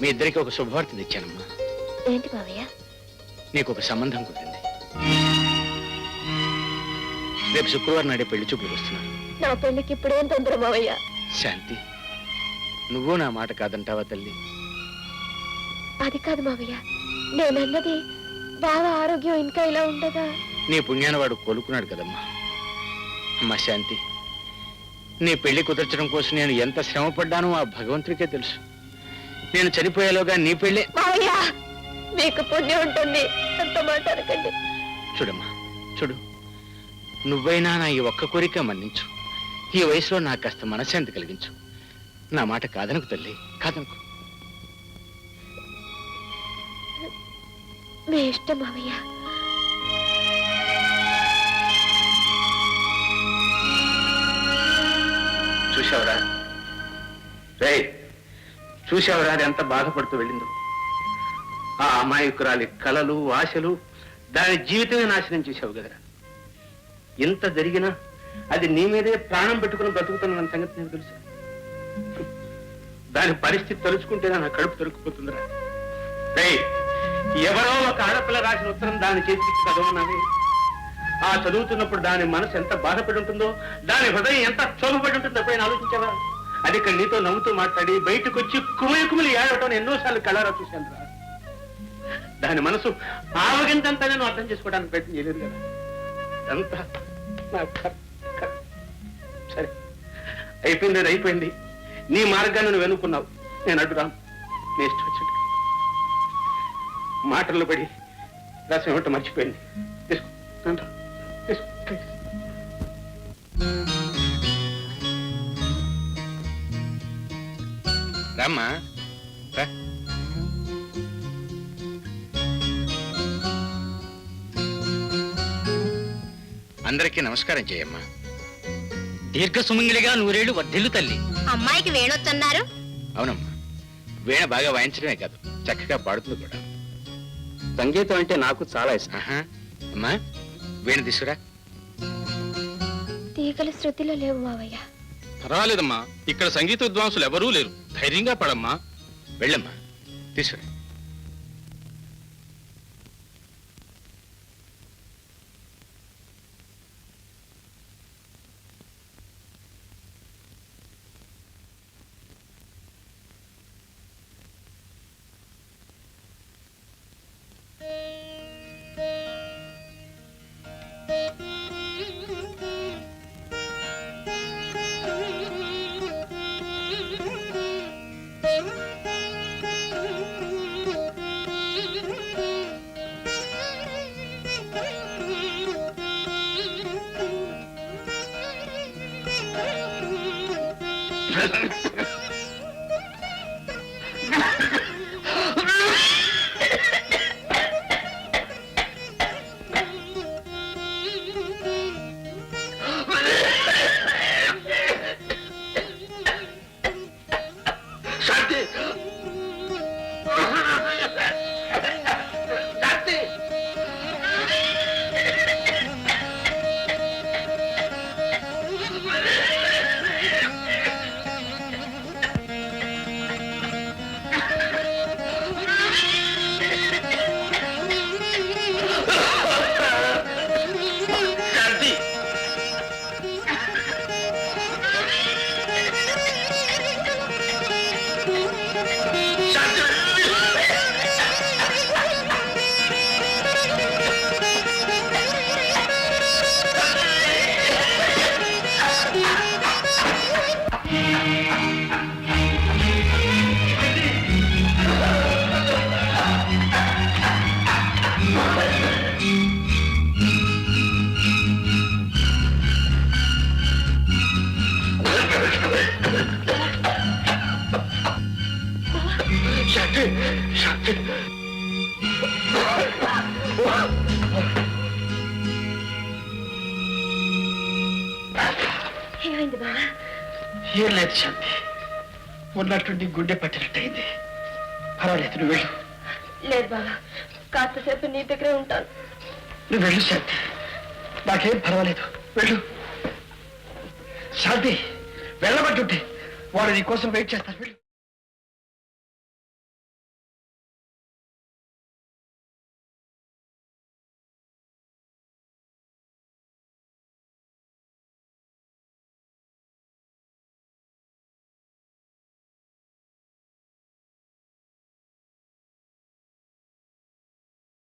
మీ ఇద్దరికి ఒక శుభవార్త తెచ్చానమ్మా. ఏంటి మావయ్య? నీకు ఒక సంబంధం కుదిరింది. రేపు శుక్రవారం నాడే పెళ్లి చూపులకు వస్తున్నాను. నా పెళ్లికి ఇప్పుడేం తొందర మావయ్య? శాంతి, నువ్వు నా మాట కాదంటావా తల్లి? అది కాదు మావయ్య, నేనన్నది బావ ఆరోగ్యం ఇంకా ఇలా ఉండగా. నీ పుణ్యాన వాడు కోలుకున్నాడు కదమ్మా. అమ్మా శాంతి, నీ పెళ్లి కుదర్చడం కోసం నేను ఎంత శ్రమ పడ్డానో ఆ భగవంతుడికే తెలుసు. నేను చనిపోయేలోగా నీ పెళ్లి. మావయ్య, మీకు పుణ్యం ఉంటుంది, అంత మాట అనకండి. చూడమ్మా, చూడు, నువ్వైనా నా ఈ ఒక్క కోరిక మన్నించు. ఈ వయసులో నాకు కాస్త మనశ్శాంతి కలిగించు. నా మాట కాదనకు తల్లి, కాదనకు. మీ ఇష్టం మావయ్య. చూసావరా రే, చూసావరా అది ఎంత బాధపడుతూ వెళ్ళిందో. ఆ అమాయకురాలి కలలు ఆశలు, దాని జీవితమే నాశనం చేశావు కదరా. ఎంత జరిగినా అది నీ మీదే ప్రాణం పెట్టుకుని బ్రతుకుతున్న సంగతి నేను తెలుసు. దాని పరిస్థితి తలుచుకుంటేనే నా కడుపు తొలుకుపోతుందిరా. రే, ఎవరో ఒక ఆడపిల్ల రాసిన ఉత్తరం దాని చేతికి చదవనాలి. ఆ చదువుతున్నప్పుడు దాని మనసు ఎంత బాధపడి ఉంటుందో, దాని హృదయం ఎంత క్షోభపడి ఉంటుందో ఎప్పుడైనా ఆలోచించావా? అది ఇక్కడ నీతో నవ్వుతూ మాట్లాడి బయటకు వచ్చి కుమిలి ఏడవటం ఎన్నోసార్లు కళ్ళారా చూశాను రా. దాని మనసు ఆవగింతంతా నేను అర్థం చేసుకోవడానికి ప్రయత్నం చేయలేదు కదా. అంతా సరే, అయిపోయింది, అది అయిపోయింది. నీ మార్గాన్ని నువ్వు వెనుక్కున్నావు, నేను అడ్డురాను. నీ ఇష్టం వచ్చింది. మాటల్లో పడి రసం ఏమిటో మర్చిపోయింది. తీసుకో, తీసుకో. రామ్మా, రా. అందరికీ నమస్కారం చేయమ్మా. దీర్ఘ సుమంగిలిగా నూరేళ్లు వర్ధిల్లు తల్లి. అమ్మాయికి వేణొచ్చన్నారు? అవునమ్మా, వీణ బాగా వాయించడమే కాదు, చక్కగా పాడుతుంది కూడా. సంగీతం అంటే నాకు చాలా ఇష్టం. అమ్మా, వీణ తీసుకురా. తీగల శృతిలో లేవు మావయ్య. పర్వాలేదమ్మా, ఇక్కడ సంగీత విద్వాంసులు ఎవరూ లేరు. ధైర్యంగా పడమ్మా. వెళ్ళమ్మా, తీసుకురా. ఏమైంది బావా? ఏం లేదు శాంతి, ఉన్నట్టుండి గుండె పట్టినట్టయింది. పర్వాలేదు, నువ్వు వెళ్ళు. లేదు బావా, కాస్తసేపు నీ దగ్గరే ఉంటాను. నువ్వు వెళ్ళు శాంతి, నాకేం పర్వాలేదు, వెళ్ళు. శాంతి, వెళ్ళబట్టుంటే వాడు నీ కోసం వెయిట్ చేస్తారు, వెళ్ళు.